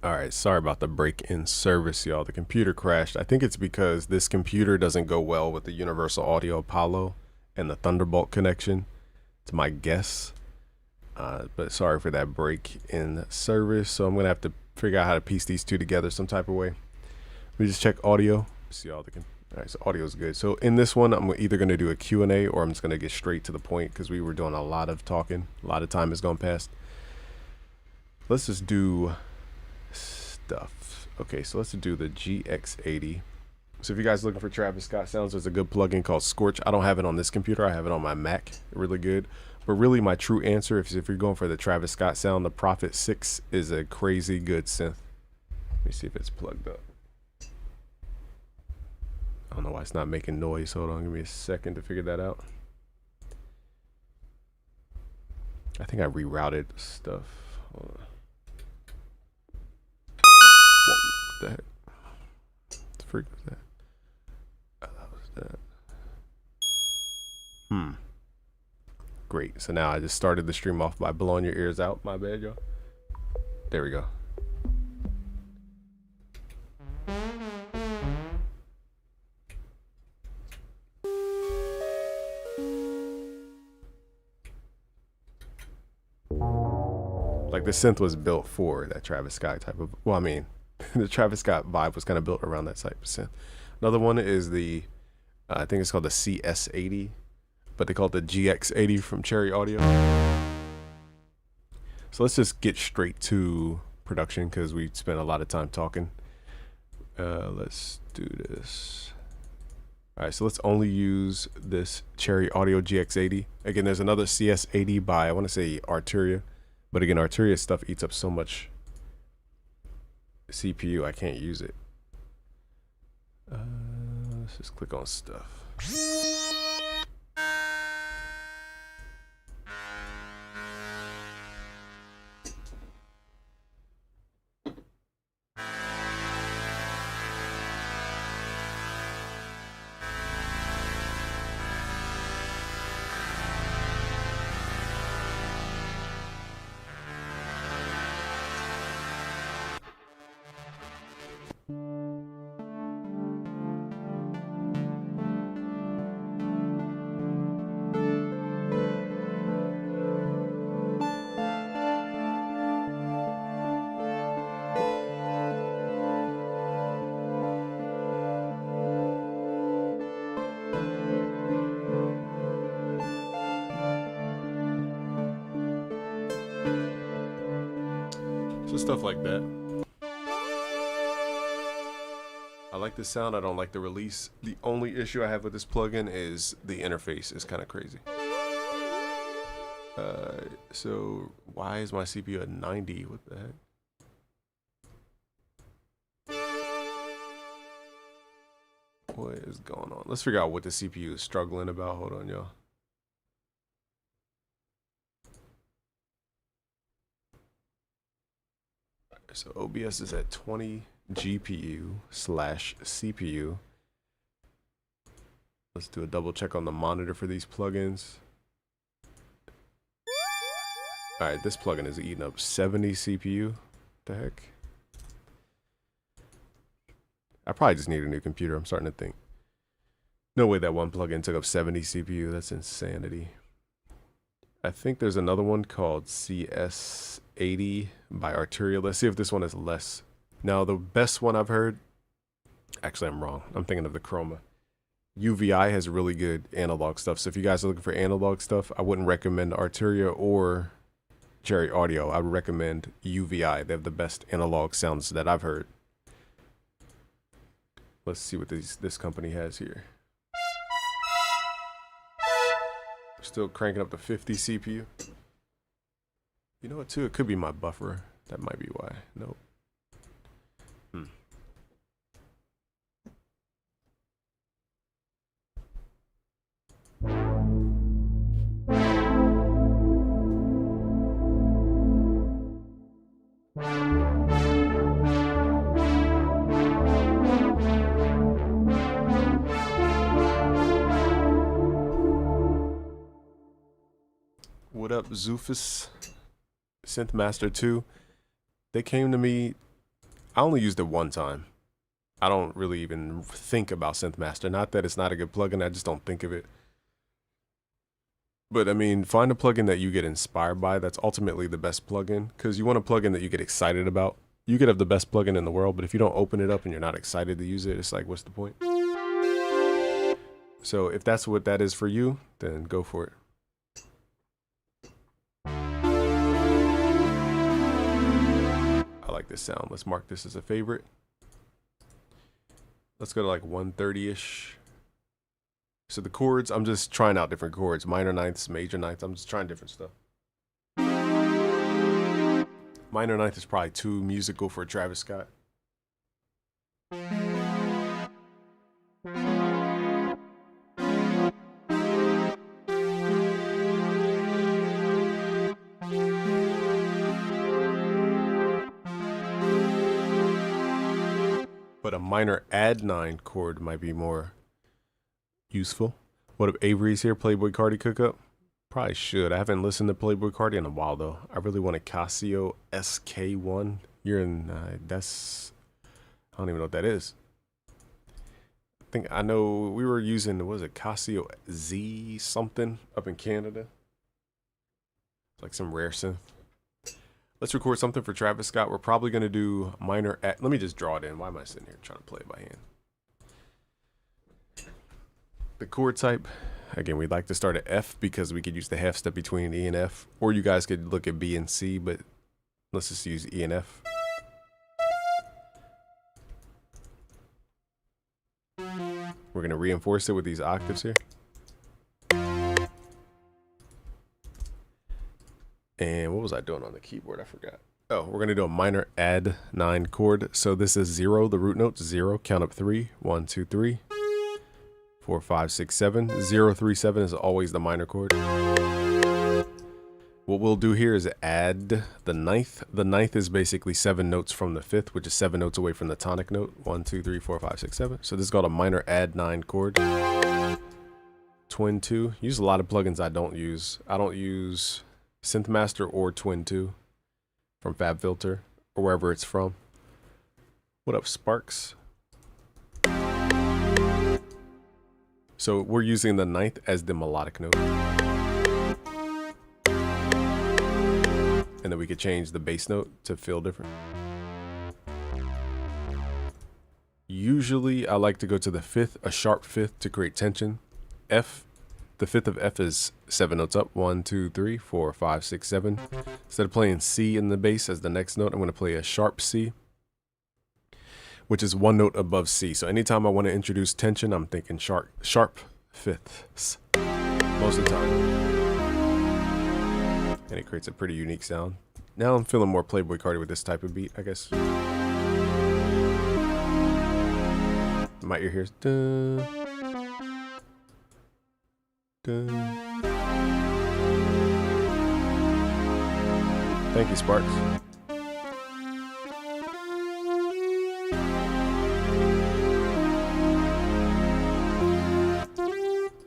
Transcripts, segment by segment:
All right, sorry about the break in service, y'all. The computer crashed. I think it's because this computer doesn't go well with the Universal Audio Apollo and the Thunderbolt connection. It's my guess. But sorry for that break in service. So I'm going to have to figure out how to piece these two together some type of way. Let me just check audio. See all right, so audio is good. So in this one, I'm either going to do a Q&A or I'm just going to get straight to the point because we were doing a lot of talking. A lot of time has gone past. Let's just do stuff. Okay, so let's do the GX80. So if you guys are looking for Travis Scott sounds, there's a good plugin called Scorch. I don't have it on this computer. I have it on my Mac. Really good. But really my true answer, if you're going for the Travis Scott sound, the Prophet 6 is a crazy good synth. Let me see if it's plugged up. I don't know why it's not making noise. Hold on, give me a second to figure that out. I think I rerouted stuff. Hold on. Whoa, what the heck? What the freak was that? Oh, that was that. Great. So now I just started the stream off by blowing your ears out. My bad, y'all. There we go. Like the synth was built for that Travis Scott type of, well, I mean, the Travis Scott vibe was kind of built around that type of synth. Another one is the, I think it's called the CS80, but they call it the GX80 from Cherry Audio. So let's just get straight to production because we spent a lot of time talking. Let's do this. All right, so let's only use this Cherry Audio GX80. Again, there's another CS80 by, I want to say Arturia. But again, Arturia stuff eats up so much CPU, I can't use it. Let's just click on stuff. So stuff like that. I like the sound, I don't like the release. The only issue I have with this plugin is the interface is kind of crazy. So why is my CPU at 90? What the heck? What is going on? Let's figure out what the CPU is struggling about. Hold on, y'all. So OBS is at 20 GPU/CPU. Let's do a double check on the monitor for these plugins. All right, this plugin is eating up 70 CPU. What the heck? I probably just need a new computer. I'm starting to think. No way that one plugin took up 70 CPU. That's insanity. I think there's another one called CS80 by Arturia. Let's see if this one is less. Now, the best one I've heard, actually, I'm wrong. I'm thinking of the Chroma. UVI has really good analog stuff. So if you guys are looking for analog stuff, I wouldn't recommend Arturia or Cherry Audio. I would recommend UVI. They have the best analog sounds that I've heard. Let's see what this company has here. Still cranking up to 50 CPU. You know what, too? It could be my buffer. That might be why. Nope. What up, Zoofus? Synthmaster 2. They came to me I only used it one time. I don't really even think about SynthMaster. Not that it's not a good plugin, I just don't think of it. But I mean, find a plugin that you get inspired by. That's ultimately the best plugin, because you want a plugin that you get excited about. You could have the best plugin in the world, but if you don't open it up and you're not excited to use it, it's like, what's the point? So if that's what that is for you, then go for it. I like this sound. Let's mark this as a favorite. Let's go to like 130-ish. So the chords, I'm just trying out different chords. Minor ninths, major ninths. I'm just trying different stuff. Minor ninth is probably too musical for Travis Scott. But a minor add 9 chord might be more useful. What if Avery's here? Playboi Carti cook up? Probably should. I haven't listened to Playboi Carti in a while though. I really want a Casio SK1. You're in that's, I don't even know what that is. I think I know we were using, what was it, Casio Z something up in Canada. Like some rare synth. Let's record something for Travis Scott. We're probably gonna do minor let me just draw it in. Why am I sitting here trying to play it by hand? The chord type, again, we'd like to start at F because we could use the half step between E and F, or you guys could look at B and C, but let's just use E and F. We're gonna reinforce it with these octaves here. And what was I doing on the keyboard? I forgot. Oh, we're gonna do a minor add 9 chord. So this is 0, the root note, 0, count up 3, 1, 2, 3. 4, 5, 6, 7. 0, 3, 7 is always the minor chord. What we'll do here is add the ninth. The ninth is basically 7 notes from the fifth, which is 7 notes away from the tonic note. 1, 2, 3, 4, 5, 6, 7. So this is called a minor add 9 chord. Twin 2. Use a lot of plugins I don't use. I don't use SynthMaster or Twin 2 from FabFilter or wherever it's from. What up, Sparks? So we're using the ninth as the melodic note. And then we could change the bass note to feel different. Usually I like to go to the fifth, a sharp fifth to create tension. F, the fifth of F is 7 notes up. 1, 2, 3, 4, 5, 6, 7. Instead of playing C in the bass as the next note, I'm going to play a sharp C, which is 1 note above C. So anytime I want to introduce tension, I'm thinking sharp fifths most of the time. And it creates a pretty unique sound. Now I'm feeling more Playboi Carti with this type of beat, I guess. My ear here's dun, dun. Thank you, Sparks.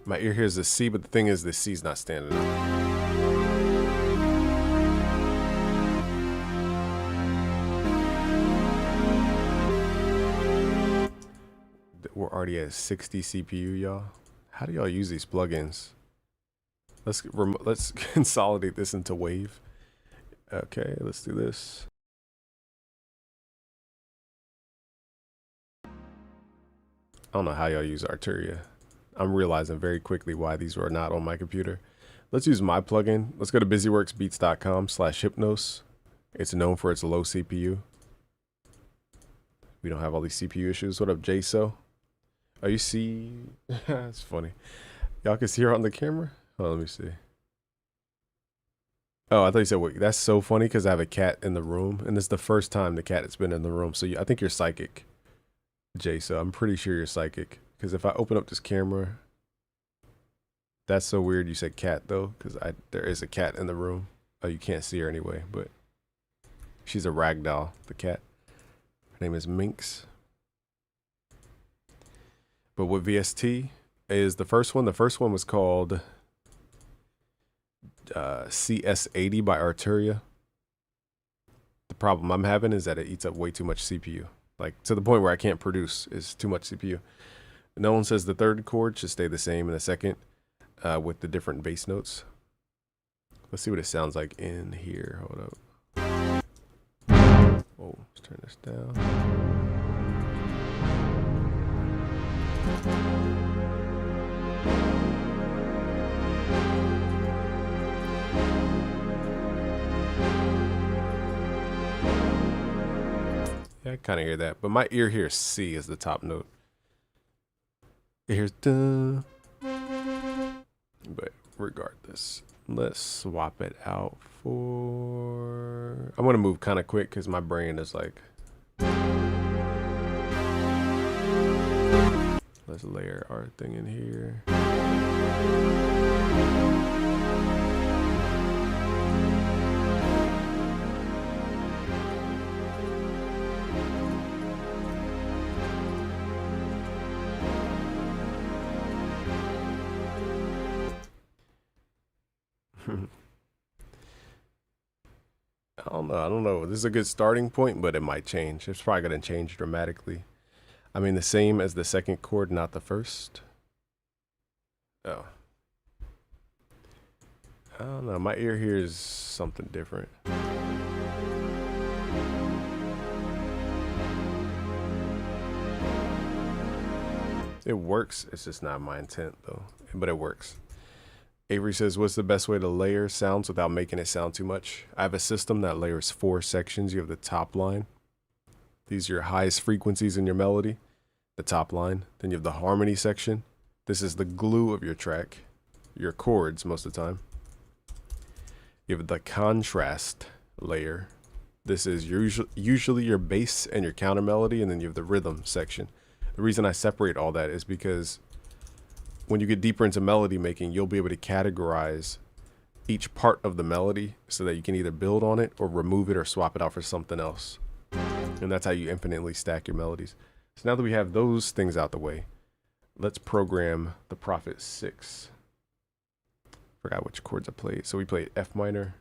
My ear hears the C, but the thing is the C's not standing up. We're already at 60 CPU, y'all. How do y'all use these plugins? Let's consolidate this into Wave. Okay, let's do this. I don't know how y'all use Arturia. I'm realizing very quickly why these were not on my computer. Let's use my plugin. Let's go to busyworksbeats.com/hypnos. It's known for its low CPU. We don't have all these CPU issues. What up, JSO? Oh, you see? It's funny. Y'all can see her on the camera? Oh, let me see. Oh, I thought you said, wait, that's so funny because I have a cat in the room, and it's the first time the cat has been in the room. So I think you're psychic, JSO. I'm pretty sure you're psychic. Because if I open up this camera, that's so weird you said cat though, because there is a cat in the room. Oh, you can't see her anyway, but she's a ragdoll, the cat. Her name is Minx. But what VST is the first one? The first one was called CS80 by Arturia. problem I'm having is that it eats up way too much CPU, like to the point where I can't produce. It's too much CPU. Nolan says the third chord should stay the same in the second with the different bass notes. Let's see what it sounds like in here. Hold up. Oh, let's turn this down. Yeah, I kind of hear that, but my ear hears C as the top note. It hears duh. But regardless, let's swap it out for... I'm going to move kind of quick because my brain is like... Let's layer our thing in here. I don't know. This is a good starting point, but it might change. It's probably going to change dramatically. I mean, the same as the second chord, not the first. Oh. I don't know. My ear hears something different. It works. It's just not my intent, though. But it works. Avery says, what's the best way to layer sounds without making it sound too much? I have a system that layers 4 sections. You have the top line. These are your highest frequencies in your melody, the top line. Then you have the harmony section. This is the glue of your track, your chords most of the time. You have the contrast layer. This is usually your bass and your counter melody, and then you have the rhythm section. The reason I separate all that is because when you get deeper into melody making, you'll be able to categorize each part of the melody so that you can either build on it or remove it or swap it out for something else. And that's how you infinitely stack your melodies. So now that we have those things out the way, let's program the Prophet 6. Forgot which chords I played. So we played F minor.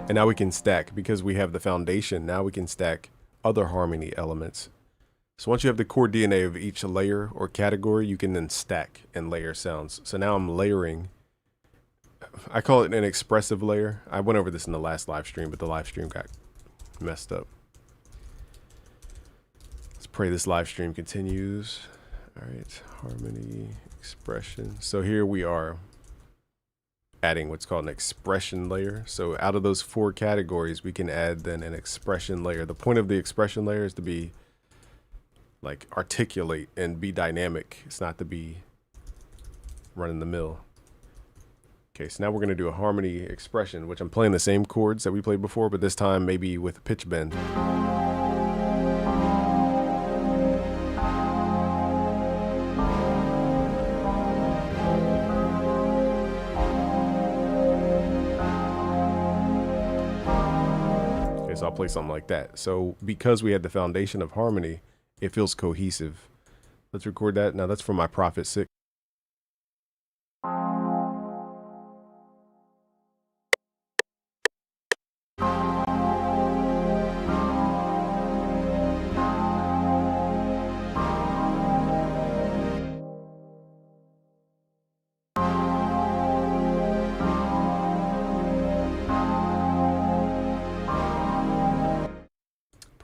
And now we can stack, because we have the foundation, now we can stack other harmony elements. So once you have the core DNA of each layer or category, you can then stack and layer sounds. So now I'm layering. I call it an expressive layer. I went over this in the last live stream, but the live stream got messed up. Let's pray this live stream continues. All right, harmony, expression. So here we are adding what's called an expression layer. So out of those 4 categories, we can add then an expression layer. The point of the expression layer is to be like articulate and be dynamic. It's not to be running the mill. Okay, so now we're going to do a harmony expression, which I'm playing the same chords that we played before, but this time maybe with pitch bend. So I'll play something like that. So because we had the foundation of harmony, it feels cohesive. Let's record that. Now that's from my Prophet 6.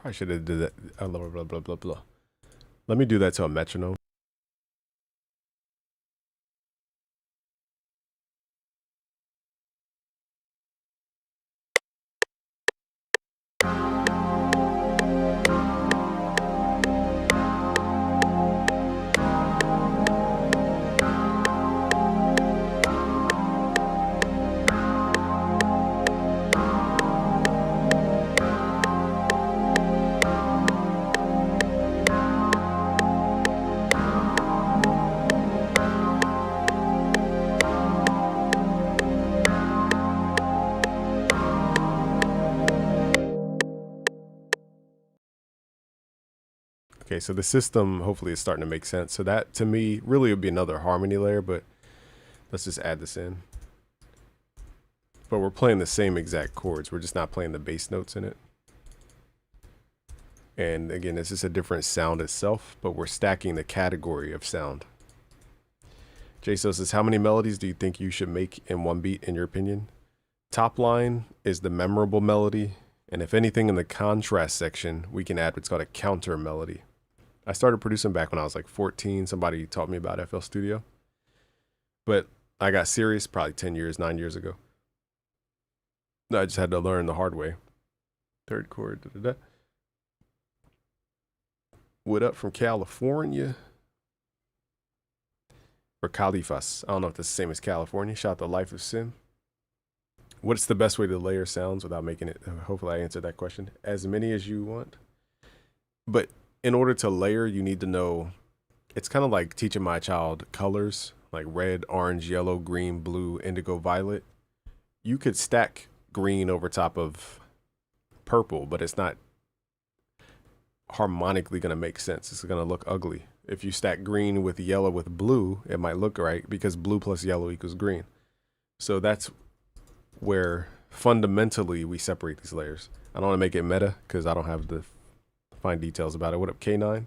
I should have did that. Blah, blah, blah, blah, blah. Let me do that to a metronome. Okay, so the system hopefully is starting to make sense. So that to me really would be another harmony layer, but let's just add this in. But we're playing the same exact chords. We're just not playing the bass notes in it. And again, this is a different sound itself, but we're stacking the category of sound. JSO says, how many melodies do you think you should make in one beat, in your opinion? Top line is the memorable melody. And if anything in the contrast section, we can add what's called a counter melody. I started producing back when I was like 14. Somebody taught me about FL Studio. But I got serious probably 9 years ago. I just had to learn the hard way. Third chord. Da, da, da. What up from California? Or Califas. I don't know if that's the same as California. Shout out to Life of Sin. What's the best way to layer sounds without making it? Hopefully I answered that question. As many as you want. But in order to layer, you need to know, it's kind of like teaching my child colors, like red, orange, yellow, green, blue, indigo, violet. You could stack green over top of purple, but it's not harmonically going to make sense. It's going to look ugly. If you stack green with yellow with blue, it might look right because blue plus yellow equals green. So that's where fundamentally we separate these layers. I don't want to make it meta because I don't have the fine details about it. What up, K9?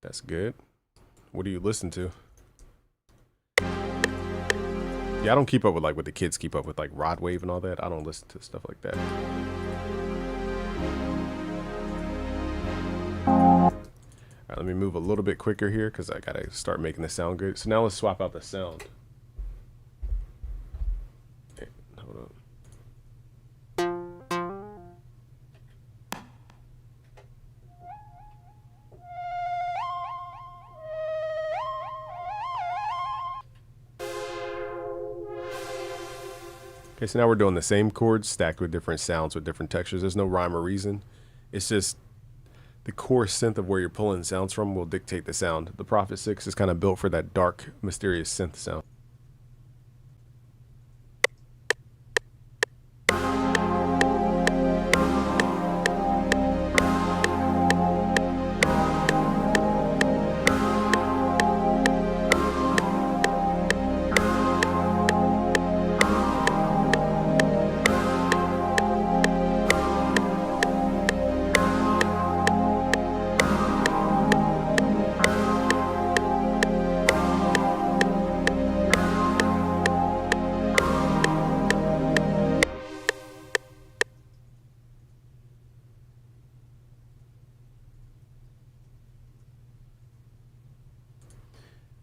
That's good. What do you listen to? Yeah, I don't keep up with like what the kids keep up with, like Rod Wave and all that. I don't listen to stuff like that. All right, let me move a little bit quicker here because I gotta start making this sound good. So now let's swap out the sound. Okay, hold on. Okay, so now we're doing the same chords stacked with different sounds with different textures. There's no rhyme or reason. It's just the core synth of where you're pulling sounds from will dictate the sound. The Prophet 6 is kind of built for that dark, mysterious synth sound.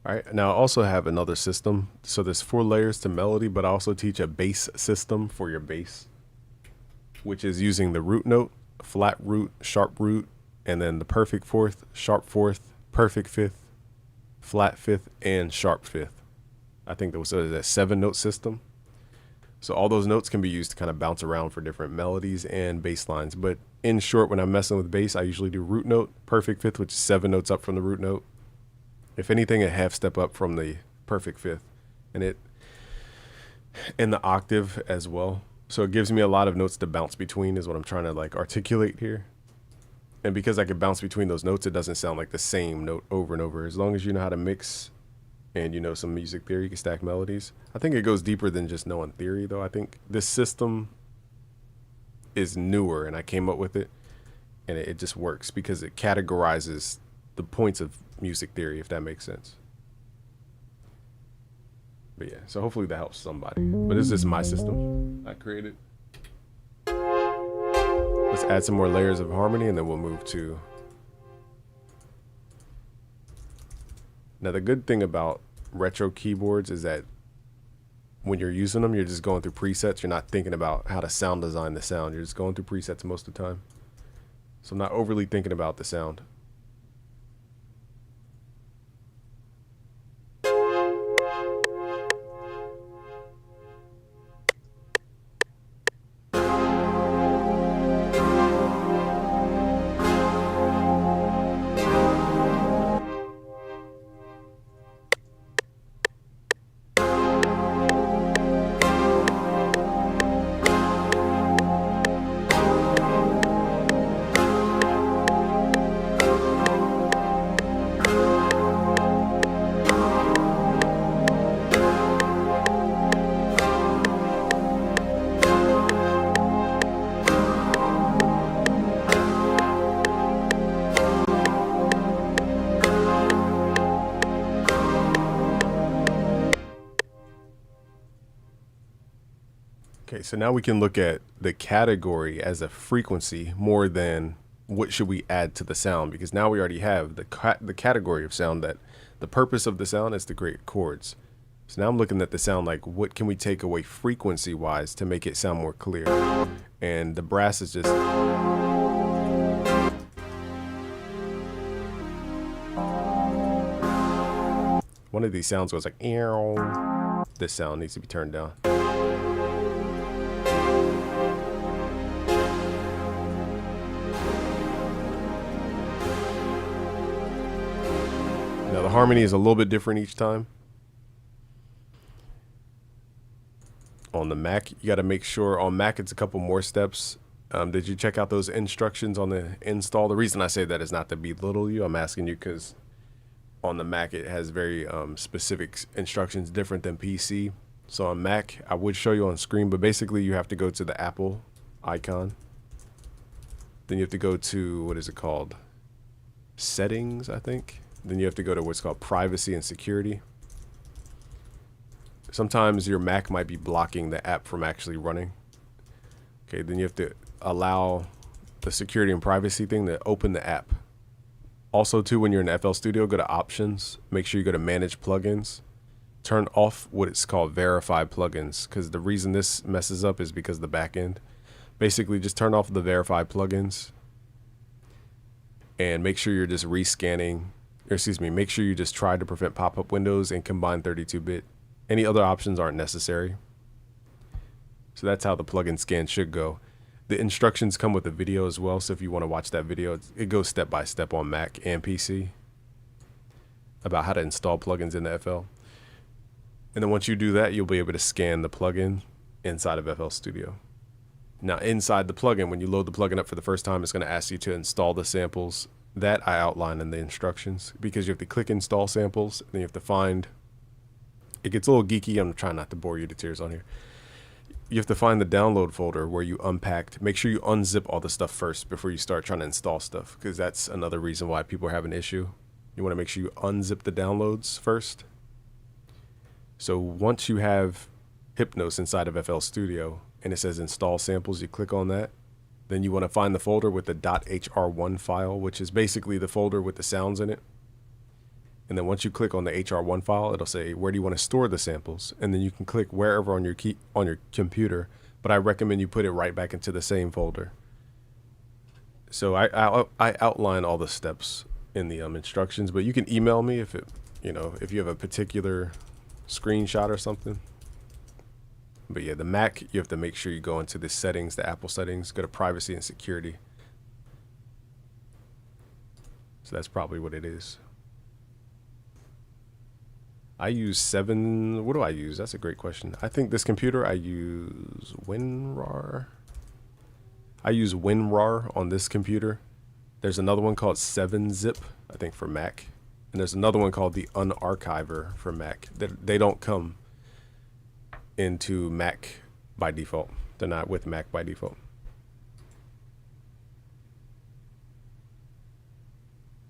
All right, now I also have another system. So there's 4 layers to melody, but I also teach a bass system for your bass, which is using the root note, flat root, sharp root, and then the perfect fourth, sharp fourth, perfect fifth, flat fifth, and sharp fifth. I think that was a 7-note system. So all those notes can be used to kind of bounce around for different melodies and bass lines. But in short, when I'm messing with bass, I usually do root note, perfect fifth, which is 7 notes up from the root note. If anything, a half step up from the perfect fifth, and the octave as well. So it gives me a lot of notes to bounce between is what I'm trying to like articulate here. And because I can bounce between those notes, it doesn't sound like the same note over and over. As long as you know how to mix and you know some music theory, you can stack melodies. I think it goes deeper than just knowing theory though. I think this system is newer and I came up with it and it just works because it categorizes the points of music theory, if that makes sense. But yeah, so hopefully that helps somebody. But this is my system I created. Let's add some more layers of harmony and then we'll move to. Now the good thing about retro keyboards is that when you're using them, you're just going through presets. You're not thinking about how to sound design the sound. You're just going through presets most of the time. So I'm not overly thinking about the sound. so now we can look at the category as a frequency more than what should we add to the sound, because now we already have the category of sound, that the purpose of the sound is to create chords. So now I'm looking at the sound, like what can we take away frequency wise to make it sound more clear? And the brass is just one of these sounds goes like ew. This sound needs to be turned down. Now the harmony is a little bit different each time. On the Mac, you got to make sure on Mac it's a couple more steps. Did you check out those instructions on the install? The reason I say that is not to belittle you. I'm asking you because on the Mac it has very specific instructions, different than PC. So on Mac, I would show you on screen, but basically you have to go to the Apple icon. Then you have to go to, what is it called? Settings, I think. Then you have to go to what's called privacy and security. Sometimes your Mac might be blocking the app from actually running. Okay, then you have to allow the security and privacy thing to open the app. Also too, when you're in FL Studio, go to options, make sure you go to manage plugins, turn off what it's called verified plugins, because the reason this messes up is because of the back end. Basically just turn off the verified plugins and make sure you're just rescanning, or excuse me, make sure you just try to prevent pop-up windows and combine 32-bit. Any other options aren't necessary. So that's how the plugin scan should go. The instructions come with a video as well, so if you want to watch that video, it goes step by step on Mac and PC about how to install plugins into FL. And then once you do that, you'll be able to scan the plugin inside of FL Studio. Now inside the plugin, when you load the plugin up for the first time, it's going to ask you to install the samples. That I outline in the instructions, because you have to click install samples, and then you have to find, it gets a little geeky, I'm trying not to bore you to tears on here. You have to find the download folder where you unpacked. Make sure you unzip all the stuff first before you start trying to install stuff, because that's another reason why people have an issue. You want to make sure you unzip the downloads first. So once you have Hypnos inside of FL Studio and it says install samples, you click on that. Then you want to find the folder with the .hr1 file, which is basically the folder with the sounds in it. And then once you click on the hr1 file, it'll say, where do you want to store the samples? And then you can click wherever on your computer, but I recommend you put it right back into the same folder. So I outline all the steps in the instructions, but you can email me if if you have a particular screenshot or something. But yeah, the Mac, you have to make sure you go into the settings, the Apple settings, go to privacy and security. So that's probably what it is. I use 7, what do I use? That's a great question. I think this computer, I use WinRAR. I use WinRAR on this computer. There's another one called 7-Zip, I think for Mac. And there's another one called the Unarchiver for Mac. They don't come into Mac by default. They're not with Mac by default.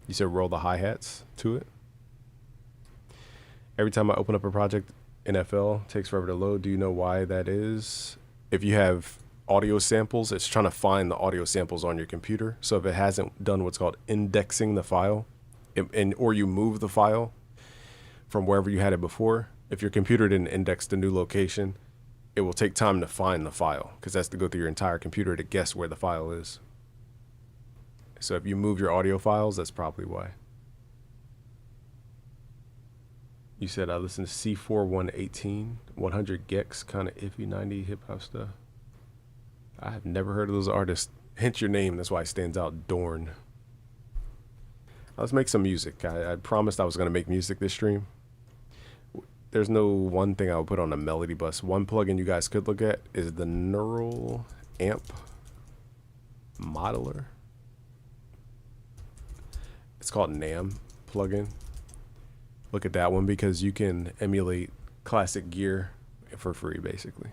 You said roll the hi-hats to it? Every time I open up a project in FL, it takes forever to load. Do you know why that is? If you have audio samples, it's trying to find the audio samples on your computer. So if it hasn't done what's called indexing the file, or you move the file from wherever you had it before, if your computer didn't index the new location, it will take time to find the file, because it has to go through your entire computer to guess where the file is. So if you move your audio files, that's probably why. You said I listened to C4 118, 100 Gex, kind of iffy 90 hip hop stuff. I have never heard of those artists. Hence your name, that's why it stands out, Dorn. Let's make some music. I promised I was going to make music this stream. There's no one thing I would put on a melody bus. One plugin you guys could look at is the Neural Amp Modeler. It's called NAM plugin. Look at that one, because you can emulate classic gear for free, basically.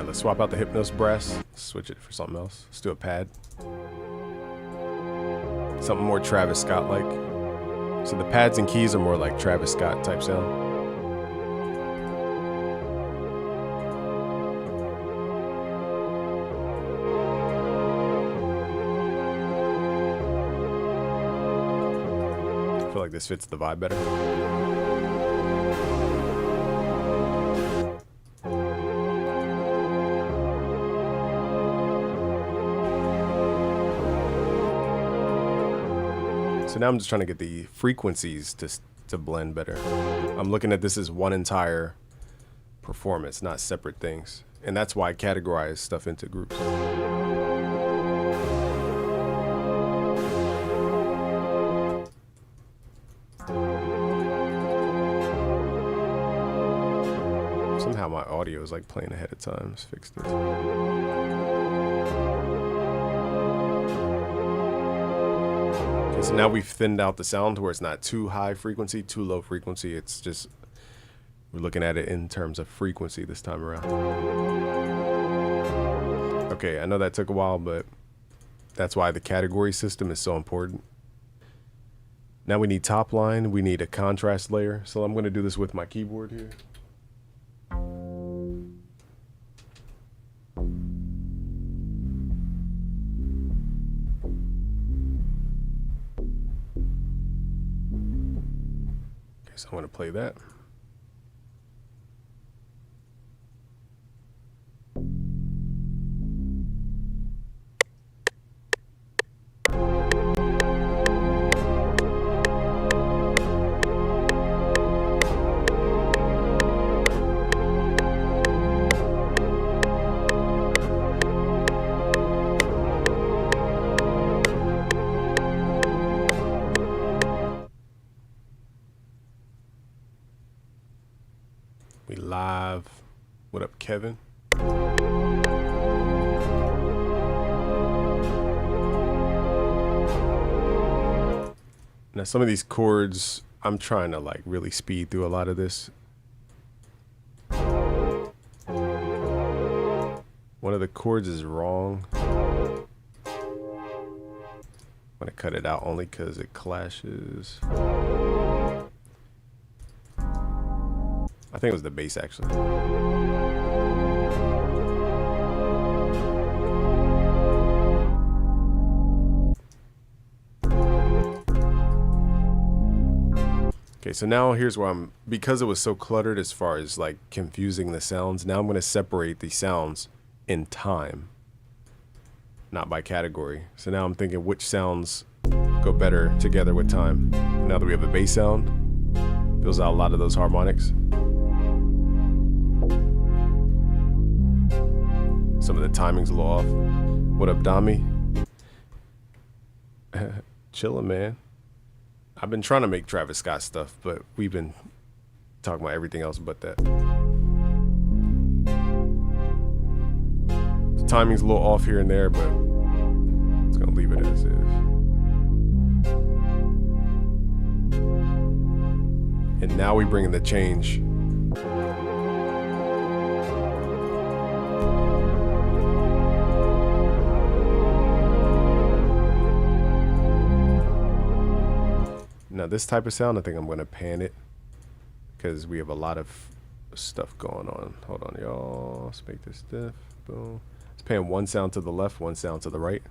let's swap out the Hypnos brass. Switch it for something else. Let's do a pad. Something more Travis Scott-like. So the pads and keys are more like Travis Scott type sound. I feel like this fits the vibe better. So now I'm just trying to get the frequencies to blend better. I'm looking at this as one entire performance, not separate things. And that's why I categorize stuff into groups. Somehow my audio is like playing ahead of time. Let's fix this. So now we've thinned out the sound to where it's not too high frequency, too low frequency. It's just, we're looking at it in terms of frequency this time around. Okay, I know that took a while, but that's why the category system is so important. Now we need top line, we need a contrast layer. So I'm gonna do this with my keyboard here. So I'm going to play that. We live. What up, Kevin? Now some of these chords, I'm trying to like really speed through a lot of this. One of the chords is wrong. I'm gonna cut it out only because it clashes. I think it was the bass actually. Okay, so now here's where because it was so cluttered as far as like confusing the sounds, now I'm going to separate the sounds in time, not by category. So now I'm thinking which sounds go better together with time. Now that we have a bass sound, fills out a lot of those harmonics. Some of the timing's a little off. What up, Dami? Chillin', man. I've been trying to make Travis Scott stuff, but we've been talking about everything else but that. The timing's a little off here and there, but it's gonna leave it as is. And now we bring in the change. Now this type of sound, I think I'm going to pan it because we have a lot of stuff going on. Hold on, y'all. Let's make this diff. Boom. Let's pan one sound to the left, one sound to the right.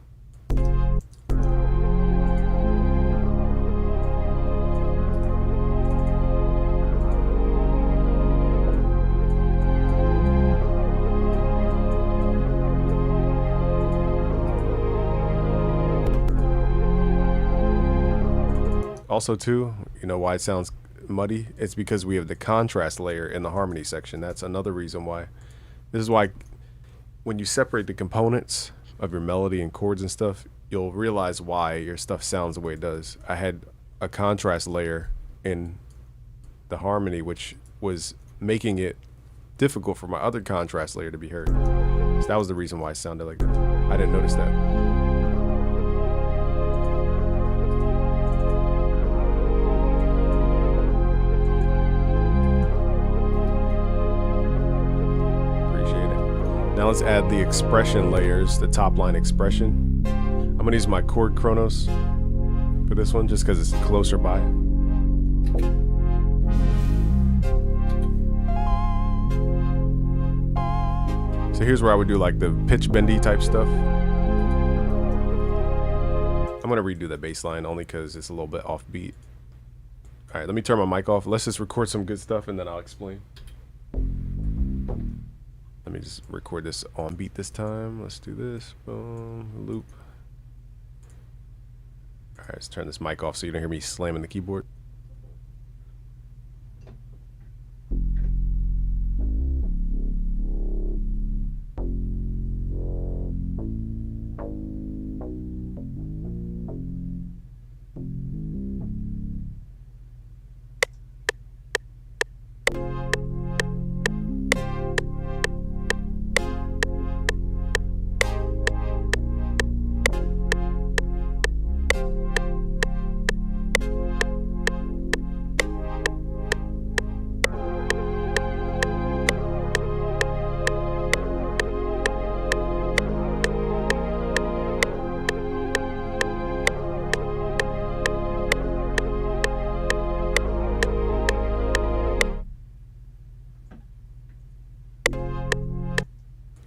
Also too, you know why it sounds muddy? It's because we have the contrast layer in the harmony section. That's another reason why. This is why when you separate the components of your melody and chords and stuff, you'll realize why your stuff sounds the way it does. I had a contrast layer in the harmony, which was making it difficult for my other contrast layer to be heard. So that was the reason why it sounded like that. I didn't notice that. Now Now let's add the expression layers, the top line expression. I'm gonna use my Chord Chronos for this one just because it's closer by. So here's where I would do like the pitch bendy type stuff. I'm gonna redo the bass line only because it's a little bit offbeat. All right, let me turn my mic off. Let's just record some good stuff and then I'll explain. Let me just record this on beat this time. Let's do this. Boom, loop. All right, let's turn this mic off so you don't hear me slamming the keyboard.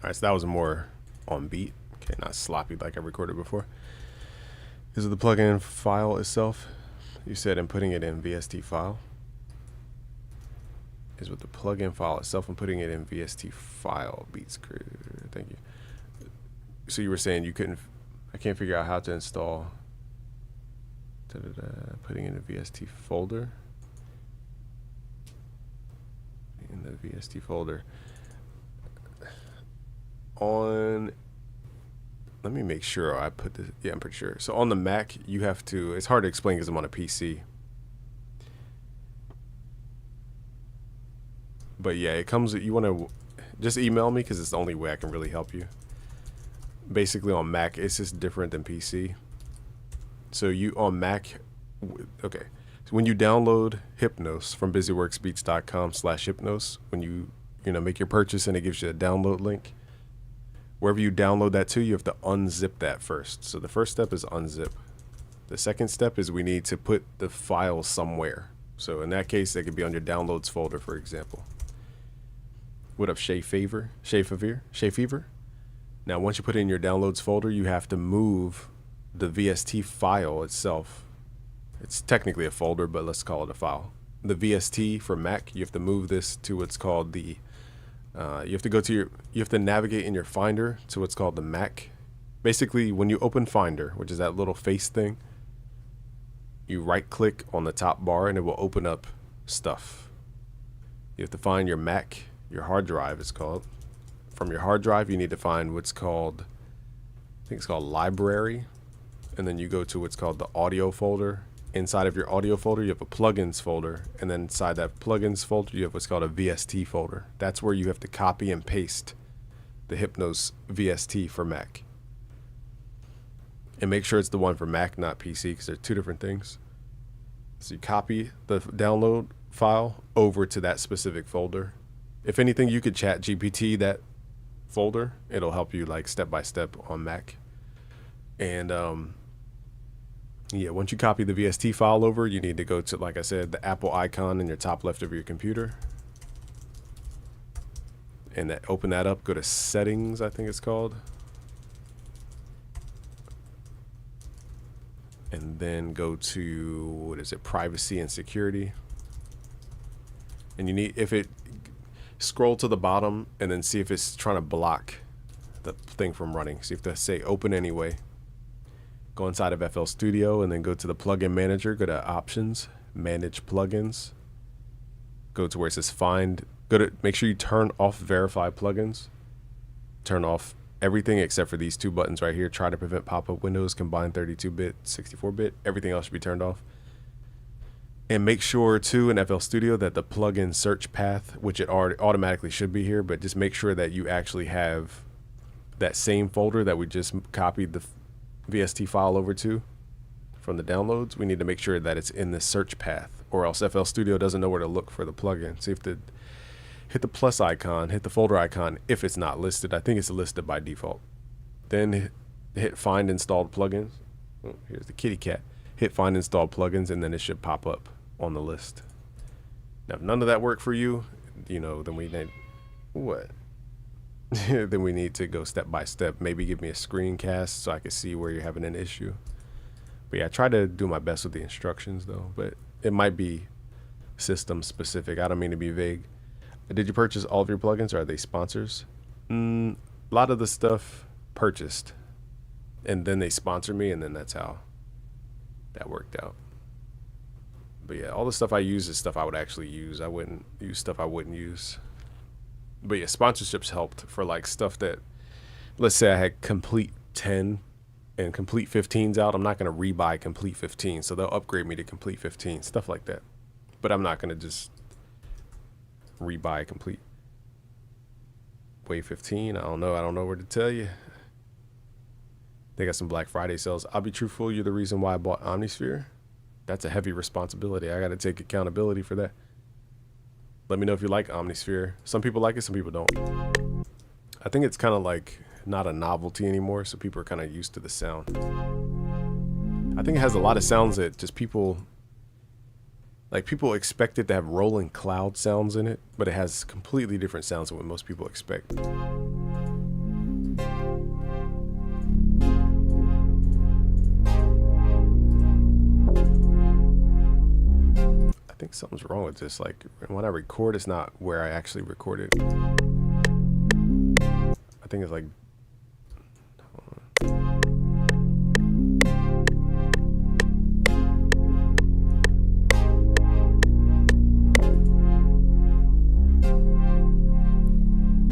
All right, so that was more on beat. Okay, not sloppy like I recorded before. This is the plugin file itself. You said I'm putting it in VST file. Is with the plugin file itself. I'm putting it in VST file. Beats Crew. Thank you. So you were saying you couldn't. I can't figure out how to install. Putting in a VST folder. In the VST folder. On, let me make sure I put this. Yeah, I'm pretty sure. So on the Mac, you have to. It's hard to explain because I'm on a PC. But yeah, it comes. You want to just email me because it's the only way I can really help you. Basically, on Mac, it's just different than PC. So you on Mac, okay. So when you download Hypnos from busyworksbeats.com/Hypnos, when you make your purchase and it gives you a download link. Wherever you download that to, you have to unzip that first. So the first step is unzip. The second step is we need to put the file somewhere. So in that case, it could be on your downloads folder, for example. What up, Shay Fever? Now, once you put it in your downloads folder, you have to move the VST file itself. It's technically a folder, but let's call it a file. The VST for Mac, you have to move this to what's called the you have to navigate in your Finder to what's called the Mac. Basically, when you open Finder, which is that little face thing, you right click on the top bar and it will open up stuff. You have to find your Mac, your hard drive it's called. From your hard drive, you need to find what's called, I think it's called library. And then you go to what's called the audio folder. Inside of your audio folder, you have a plugins folder, and then inside that plugins folder, you have what's called a VST folder. That's where you have to copy and paste the Hypnos VST for Mac. And make sure it's the one for Mac, not PC, because they're two different things. So you copy the download file over to that specific folder. If anything, you could chat GPT that folder. It'll help you like step by step on Mac. And yeah, once you copy the VST file over, you need to go to, like I said, the Apple icon in your top left of your computer. And open that up, go to settings, I think it's called. And then go to, what is it, privacy and security. And you need, scroll to the bottom and then see if it's trying to block the thing from running. So you have to say open anyway. Go inside of FL Studio and then go to the plugin manager, go to options, manage plugins. Go to where it says find, make sure you turn off verify plugins. Turn off everything except for these two buttons right here. Try to prevent pop-up windows, combine 32-bit, 64-bit. Everything else should be turned off. And make sure too in FL Studio that the plugin search path, which it automatically should be here, but just make sure that you actually have that same folder that we just copied the VST file over to from the downloads. We need to make sure that it's in the search path, or else FL Studio doesn't know where to look for the plugin. So you have to hit the plus icon, hit the folder icon if it's not listed. I think it's listed by default. Then hit find installed plugins. Oh, here's the kitty cat. Hit find installed plugins, and then it should pop up on the list. Now, if none of that worked for you, then we need what? Then we need to go step by step. Maybe give me a screencast so I can see where you're having an issue. But yeah, I try to do my best with the instructions though, but it might be system specific. I don't mean to be vague. Did you purchase all of your plugins, or are they sponsors? A lot of the stuff purchased, and then they sponsor me, and then that's how that worked out. But yeah, all the stuff I use is stuff I would actually use. I wouldn't use stuff I wouldn't use. But yeah, sponsorships helped for like stuff that, let's say I had Complete 10 and Complete 15's out. I'm not going to rebuy Complete 15, so they'll upgrade me to Complete 15, stuff like that. But I'm not going to just rebuy Complete Wave 15. I don't know where to tell you. They got some Black Friday sales. I'll be truthful, you're the reason why I bought Omnisphere. That's a heavy responsibility. I got to take accountability for that. Let me know if you like Omnisphere. Some people like it, some people don't. I think it's kind of like not a novelty anymore, so people are kind of used to the sound. I think it has a lot of sounds that just people expect it to have rolling cloud sounds in it, but it has completely different sounds than what most people expect. I think something's wrong with this. Like when I record, it's not where I actually recorded. I think it's like,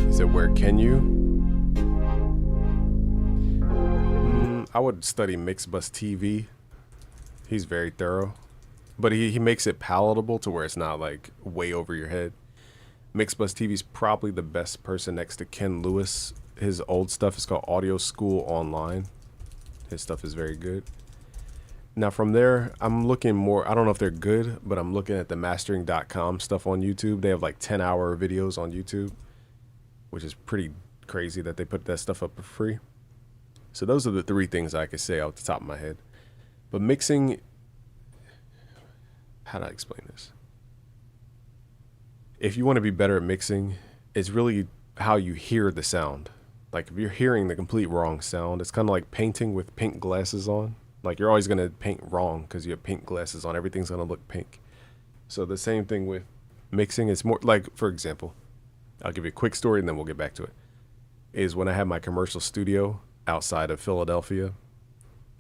is it where can you? I would study Mixbus TV. He's very thorough. But he makes it palatable to where it's not like way over your head. Mixbus TV is probably the best person next to Ken Lewis. His old stuff is called Audio School Online. His stuff is very good. Now from there, I'm looking more, I don't know if they're good, but I'm looking at the mastering.com stuff on YouTube. They have like 10-hour videos on YouTube, which is pretty crazy that they put that stuff up for free. So those are the three things I could say off the top of my head. But mixing, how do I explain this? If you want to be better at mixing, it's really how you hear the sound. Like if you're hearing the complete wrong sound, it's kind of like painting with pink glasses on. Like you're always going to paint wrong because you have pink glasses on. Everything's going to look pink. So the same thing with mixing. It's more like, for example, I'll give you a quick story and then we'll get back to it. Is when I had my commercial studio outside of Philadelphia,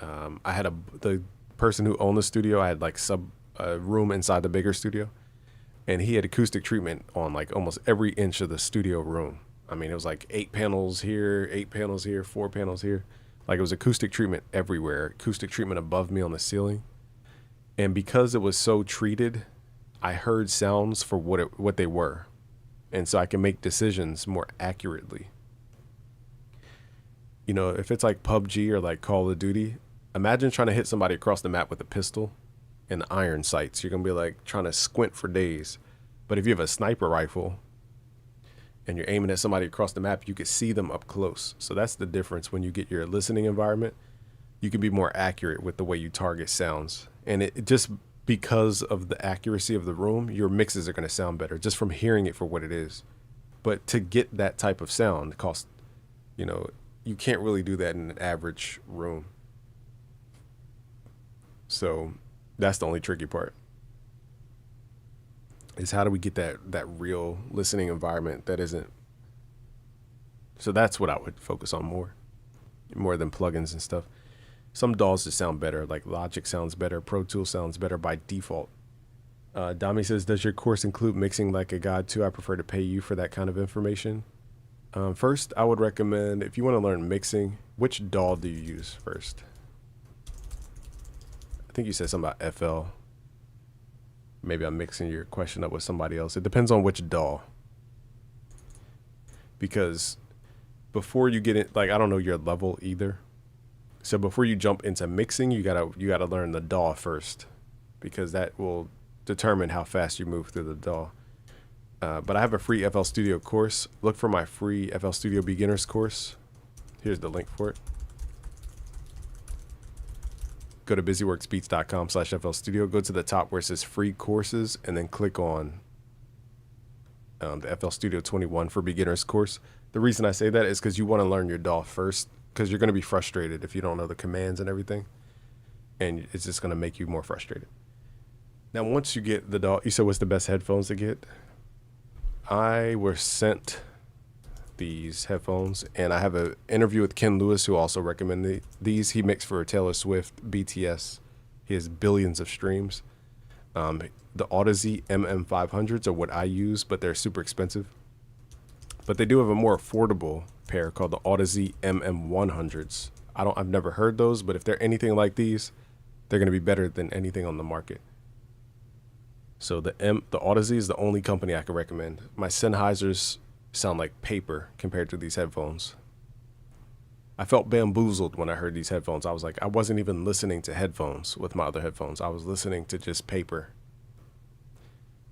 I had the person who owned the studio, I had like a room inside the bigger studio, and he had acoustic treatment on like almost every inch of the studio room. I mean, it was like 8 panels here, 8 panels here, 4 panels here. Like it was acoustic treatment everywhere, acoustic treatment above me on the ceiling. And because it was so treated, I heard sounds for what they were. And so I can make decisions more accurately. You know, if it's like PUBG or like Call of Duty, imagine trying to hit somebody across the map with a pistol and iron sights. You're going to be like trying to squint for days. But if you have a sniper rifle and you're aiming at somebody across the map, you can see them up close. So that's the difference. When you get your listening environment, you can be more accurate with the way you target sounds. And it just because of the accuracy of the room, your mixes are going to sound better just from hearing it for what it is. But to get that type of sound costs, you can't really do that in an average room. So that's the only tricky part, is how do we get that real listening environment that isn't. So that's what I would focus on more than plugins and stuff. Some DAWs just sound better, like Logic sounds better, Pro Tools sounds better by default. Dami says, does your course include mixing like a god too? I prefer to pay you for that kind of information. First, I would recommend, if you want to learn mixing, which DAW do you use first? I think you said something about FL. Maybe I'm mixing your question up with somebody else. It depends on which DAW. Because before you get it, like, I don't know your level either. So before you jump into mixing, you gotta learn the DAW first, because that will determine how fast you move through the DAW. But I have a free FL Studio course. Look for my free FL Studio beginners course. Here's the link for it. Go to busyworksbeats.com/FL Studio. Go to the top where it says free courses and then click on the FL Studio 21 for beginners course. The reason I say that is because you want to learn your DAW first, because you're going to be frustrated if you don't know the commands and everything. And it's just going to make you more frustrated. Now, once you get the DAW, you said what's the best headphones to get? I was sent these headphones, and I have an interview with Ken Lewis, who also recommended these. He mixed for Taylor Swift, BTS. He has billions of streams. The Audeze MM500s are what I use, but they're super expensive. But they do have a more affordable pair called the Audeze MM100s. I've never heard those, but if they're anything like these, they're going to be better than anything on the market. So the Audeze is the only company I can recommend. My Sennheisers sound like paper compared to these headphones. I felt bamboozled when I heard these headphones. I was like, I wasn't even listening to headphones with my other headphones. I was listening to just paper.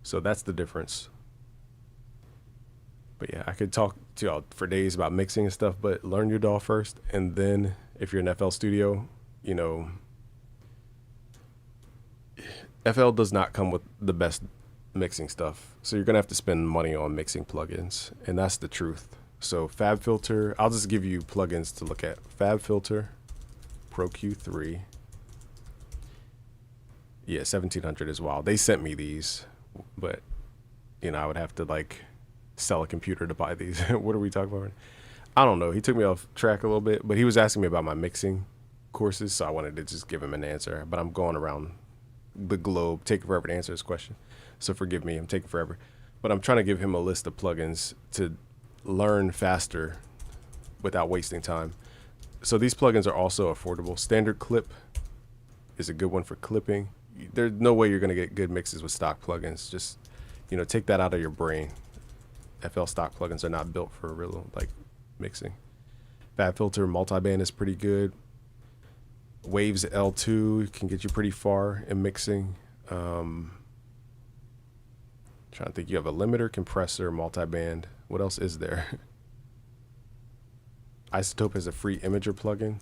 So that's the difference. But yeah, I could talk to y'all for days about mixing and stuff, but learn your DAW first. And then if you're in FL Studio, you know, FL does not come with the best mixing stuff. So you're going to have to spend money on mixing plugins. And that's the truth. So FabFilter, I'll just give you plugins to look at. FabFilter, Pro Q3. Yeah, 1700 as well. They sent me these, but you know, I would have to like sell a computer to buy these. What are we talking about? I don't know. He took me off track a little bit, but he was asking me about my mixing courses, so I wanted to just give him an answer. But I'm going around the globe, taking forever to answer this question. So forgive me, I'm taking forever. But I'm trying to give him a list of plugins to learn faster without wasting time. So these plugins are also affordable. Standard Clip is a good one for clipping. There's no way you're going to get good mixes with stock plugins. Just, you know, take that out of your brain. FL stock plugins are not built for real like mixing. FabFilter multiband is pretty good. Waves L2 can get you pretty far in mixing. Trying to think, you have a limiter, compressor, multiband. What else is there? Isotope has a free imager plugin.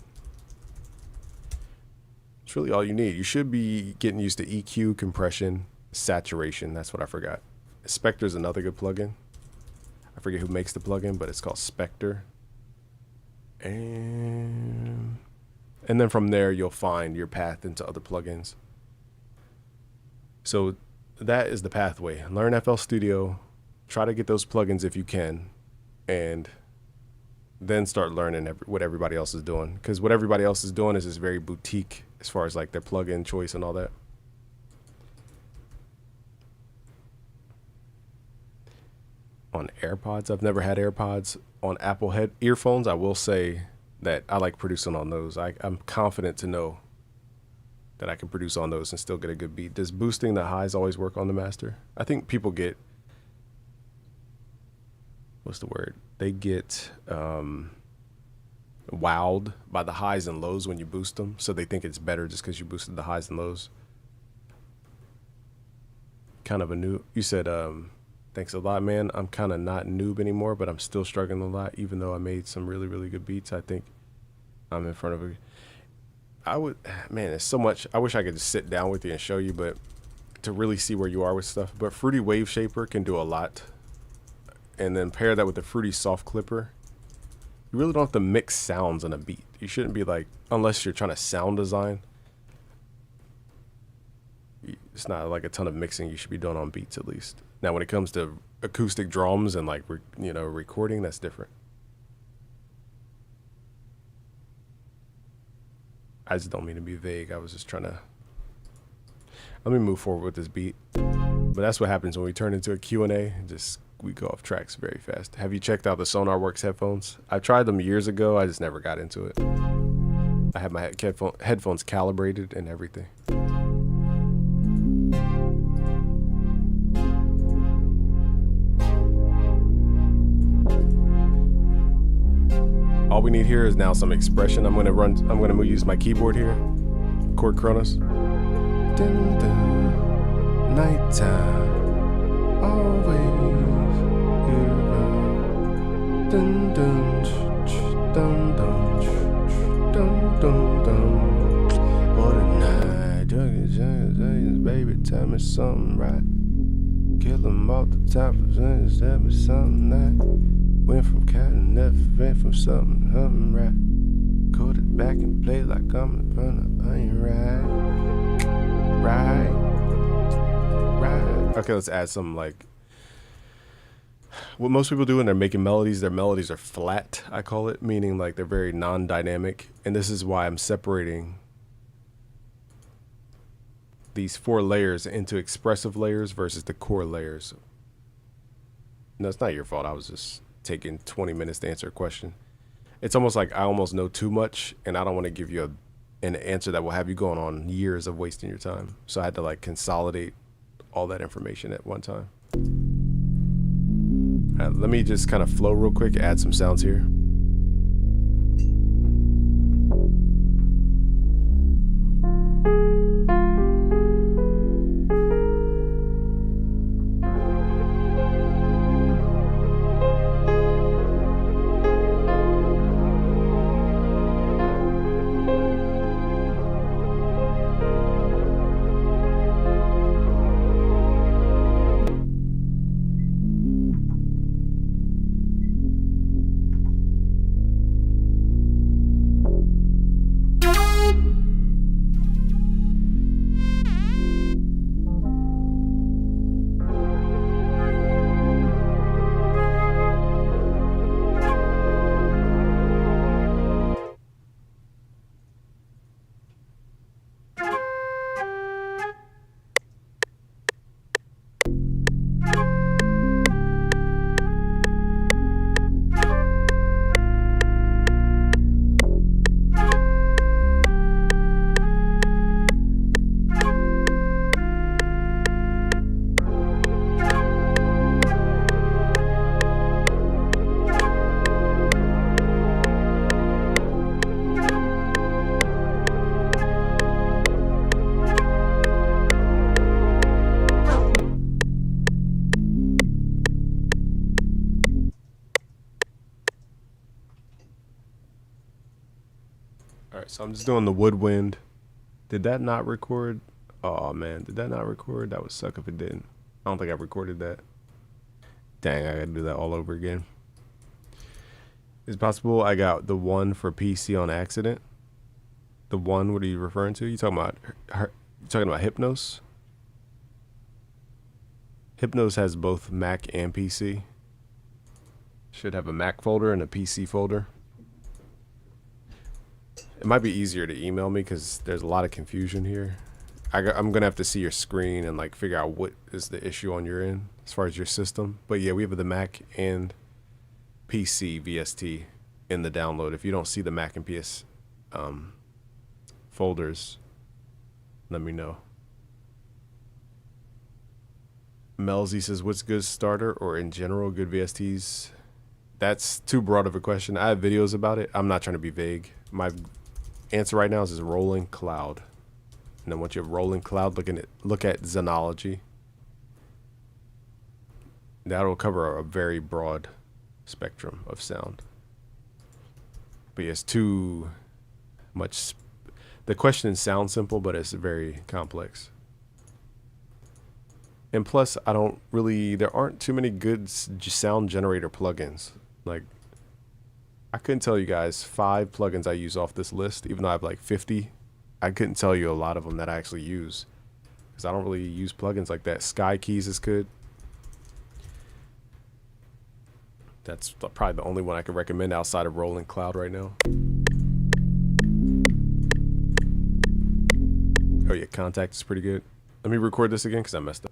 It's really all you need. You should be getting used to EQ, compression, saturation. That's what I forgot. Spectre is another good plugin. I forget who makes the plugin, but it's called Spectre. And then from there, you'll find your path into other plugins. So that is the pathway. Learn FL Studio. Try to get those plugins if you can. And then start learning what everybody else is doing. Because what everybody else is doing is just very boutique as far as like their plugin choice and all that. On AirPods, I've never had AirPods. On Apple earphones, I will say that I like producing on those. I'm confident to know that I can produce on those and still get a good beat. Does boosting the highs always work on the master? I think people get, what's the word? They get wowed by the highs and lows when you boost them. So they think it's better just because you boosted the highs and lows. Kind of a new, you said, thanks a lot, man. I'm kind of not noob anymore, but I'm still struggling a lot, even though I made some really, really good beats. I think I'm in front of a, man, it's so much. I wish I could just sit down with you and show you, but to really see where you are with stuff. But Fruity Wave Shaper can do a lot. And then pair that with the Fruity Soft Clipper. You really don't have to mix sounds on a beat. You shouldn't be like, unless you're trying to sound design. It's not like a ton of mixing you should be doing on beats at least. Now, when it comes to acoustic drums and like, recording, that's different. I just don't mean to be vague. I was just trying to, let me move forward with this beat. But that's what happens when we turn into a Q&A. We go off tracks very fast. Have you checked out the SonarWorks headphones? I tried them years ago. I just never got into it. I have my headphones calibrated and everything. All we need here is now some expression. I'm gonna use my keyboard here. Chord Kronos. Dun, dun, nighttime. always give up. Dun dun dun dun dun dun dun. For the night, baby, tell me something right. Kill them all the time, tell me something that went from cat and never went from something right. Code it back and play like I'm in front of onion, right. Okay, let's add some, like, what most people do when they're making melodies, their melodies are flat, I call it, meaning like they're very non-dynamic. And this is why I'm separating these 4 layers into expressive layers versus the core layers. No, it's not your fault. I was just taking 20 minutes to answer a question. It's almost like I almost know too much, and I don't want to give you an answer that will have you going on years of wasting your time. So I had to like consolidate all that information at one time. Let me just kind of flow real quick, add some sounds here. Alright, so I'm just doing the woodwind. Did that not record? Oh man, did that not record? That would suck if it didn't. I don't think I recorded that. Dang, I gotta do that all over again. It's possible I got the one for PC on accident. The one, what are you referring to? You talking about Hypnos? Hypnos has both Mac and PC. Should have a Mac folder and a PC folder. It might be easier to email me because there's a lot of confusion here. I'm gonna have to see your screen and like figure out what is the issue on your end as far as your system. But yeah, we have the Mac and PC VST in the download. If you don't see the Mac and PS folders, let me know. Melzy says, what's good starter or in general good VSTs? That's too broad of a question. I have videos about it. I'm not trying to be vague. My answer right now is Rolling Cloud. And then once you have Rolling Cloud, look at Xenology. That'll cover a very broad spectrum of sound. But yeah, it's too much. The question sounds simple, but it's very complex. And plus, there aren't too many good sound generator plugins. Like, I couldn't tell you guys 5 plugins I use off this list, even though I have like 50. I couldn't tell you a lot of them that I actually use because I don't really use plugins like that. Sky Keys is good. That's probably the only one I could recommend outside of Rolling Cloud right now. Oh yeah, Contact is pretty good. Let me record this again because I messed up.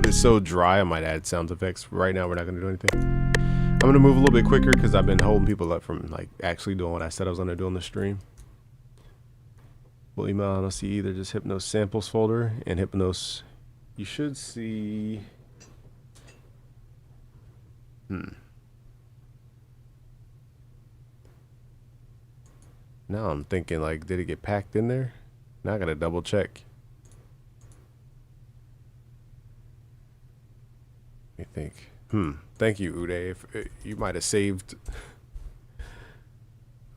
keyboard is so dry, I might add sound effects. Right now, we're not gonna do anything. I'm gonna move a little bit quicker because I've been holding people up from like actually doing what I said I was gonna do on the stream. We'll email and I'll see either just Hypnos samples folder and Hypnos. You should see. Now I'm thinking like, did it get packed in there? Now I gotta double check. Let me think. Thank you, Uday. If you might have saved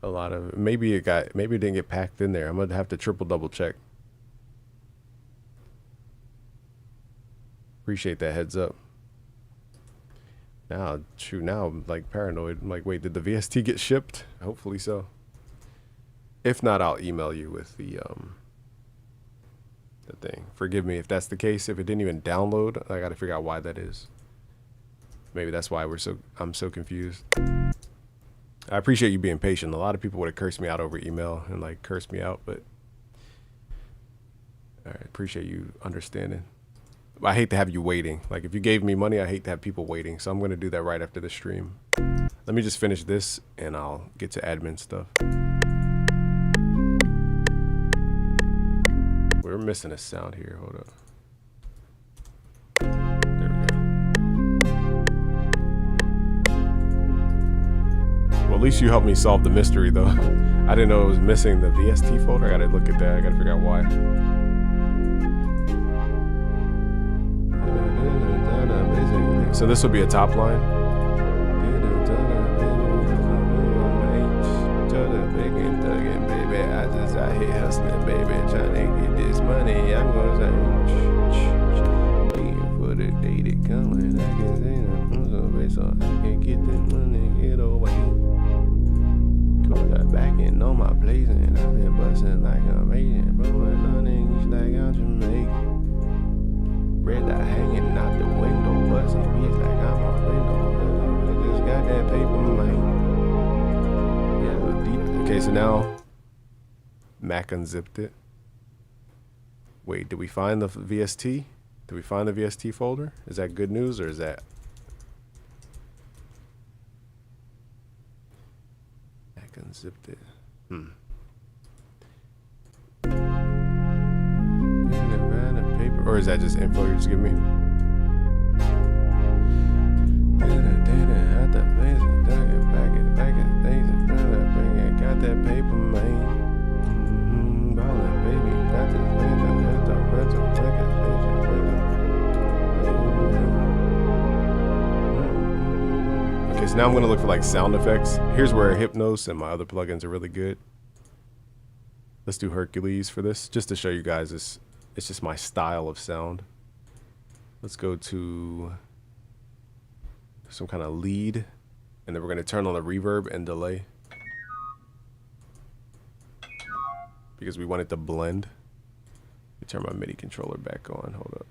a lot of. Maybe it didn't get packed in there. I'm gonna have to double check. Appreciate that heads up. Now, shoot, now I'm like paranoid. I'm like, wait, did the VST get shipped? Hopefully so. If not, I'll email you with the thing. Forgive me if that's the case. If it didn't even download, I gotta figure out why that is. Maybe that's why I'm so confused. I appreciate you being patient. A lot of people would have cursed me out over email and like cursed me out, but I appreciate you understanding. I hate to have you waiting. Like if you gave me money, I hate to have people waiting. So I'm gonna do that right after the stream. Let me just finish this and I'll get to admin stuff. We're missing a sound here. Hold up. There we go. Well, at least you helped me solve the mystery, though. I didn't know it was missing the VST folder. I gotta look at that. I gotta figure out why. So this will be a top line. I just out here hustling, baby, trying to get this money. I'm gonna waiting for the day to come and I can say so I can get this money and get away. Cause I'm back in on my place and I've been busting like I'm Asian, blowing on English like I'm Jamaican. Red dot hanging out the window, busting beats like I'm on window. I just got that paper, man. Yeah, a little deep. Okay, so now Mac unzipped it. Wait, did we find the VST? Did we find the VST folder? Is that good news or is that? Mac unzipped it. Paper, or is that just info you're just giving me? Got that paper, man. Okay, so now I'm gonna look for like sound effects. Here's where Hypnos and my other plugins are really good. Let's do Hercules for this, just to show you guys this. It's just my style of sound. Let's go to some kind of lead, and then we're gonna turn on the reverb and delay because we want it to blend. Let me turn my MIDI controller back on. Hold up.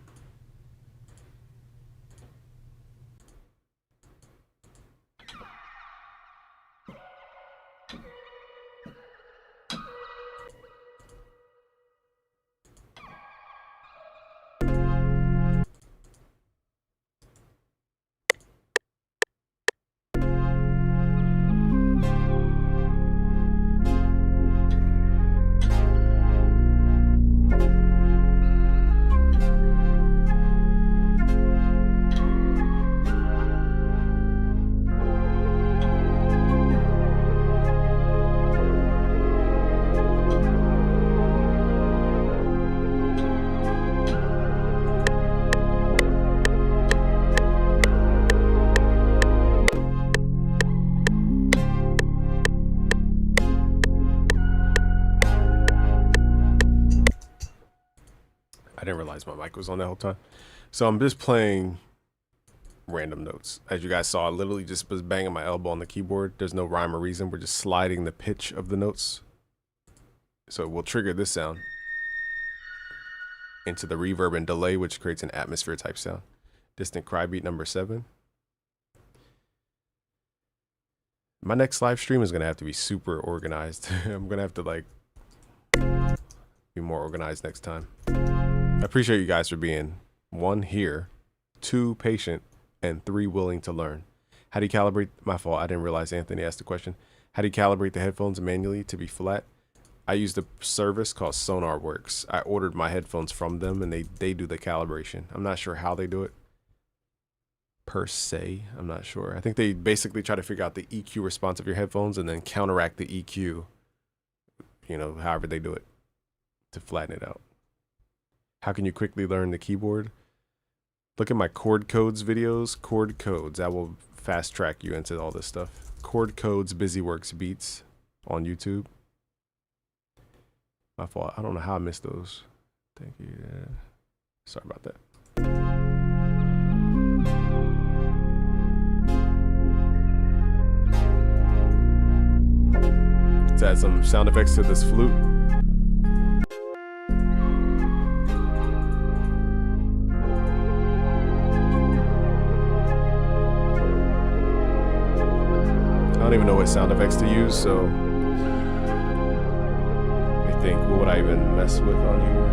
I didn't realize my mic was on that whole time. So I'm just playing random notes. As you guys saw, I literally just was banging my elbow on the keyboard. There's no rhyme or reason. We're just sliding the pitch of the notes. So we'll trigger this sound into the reverb and delay, which creates an atmosphere type sound. Distant Cry beat number 7. My next live stream is going to have to be super organized. I'm going to have to like be more organized next time. I appreciate you guys for being here 2 patient, and 3 willing to learn. How do you calibrate? My fault. I didn't realize Anthony asked the question. How do you calibrate the headphones manually to be flat? I used a service called SonarWorks. I ordered my headphones from them, and they do the calibration. I'm not sure how they do it per se. I'm not sure. I think they basically try to figure out the EQ response of your headphones and then counteract the EQ, you know, however they do it to flatten it out. How can you quickly learn the keyboard? Look at my chord codes videos. Chord codes. I will fast track you into all this stuff. Chord codes, BusyWorks beats on YouTube. My fault. I don't know how I missed those. Thank you. Sorry about that. Let's add some sound effects to this flute. I don't even know what sound effects to use, so I think, what would I even mess with on here?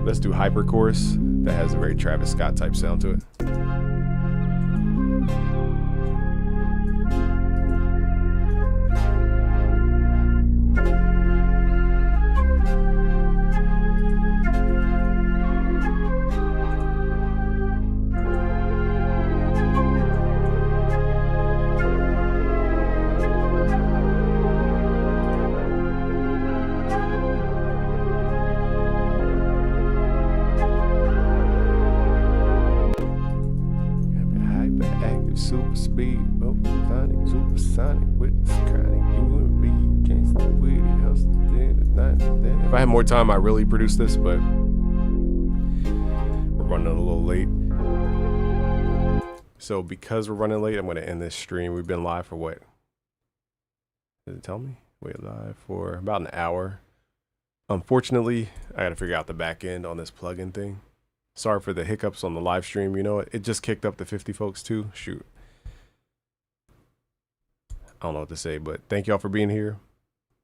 Let's do hyper chorus. That has a very Travis Scott type sound to it. Super speed, sonic, supersonic with chronic. You and me can't stop with it. If I had more time, I really produce this, but we're running a little late. So because we're running late, I'm going to end this stream. We've been live for what? Did it tell me? We're live for about an hour. Unfortunately, I got to figure out the back end on this plugin thing. Sorry for the hiccups on the live stream. You know, it just kicked up to 50 folks too. Shoot. I don't know what to say, but thank y'all for being here.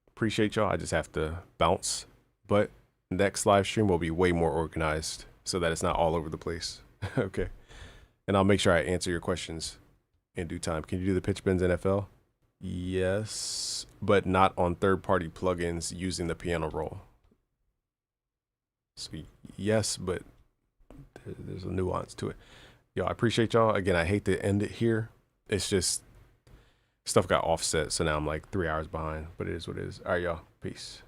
Appreciate y'all. I just have to bounce. But next live stream will be way more organized so that it's not all over the place. Okay. And I'll make sure I answer your questions in due time. Can you do the pitch bends NFL? Yes, but not on third-party plugins using the piano roll. So yes, but there's a nuance to it. Yo, I appreciate y'all. Again, I hate to end it here. It's just stuff got offset, so now I'm like 3 hours behind, but it is what it is. All right, y'all. Peace.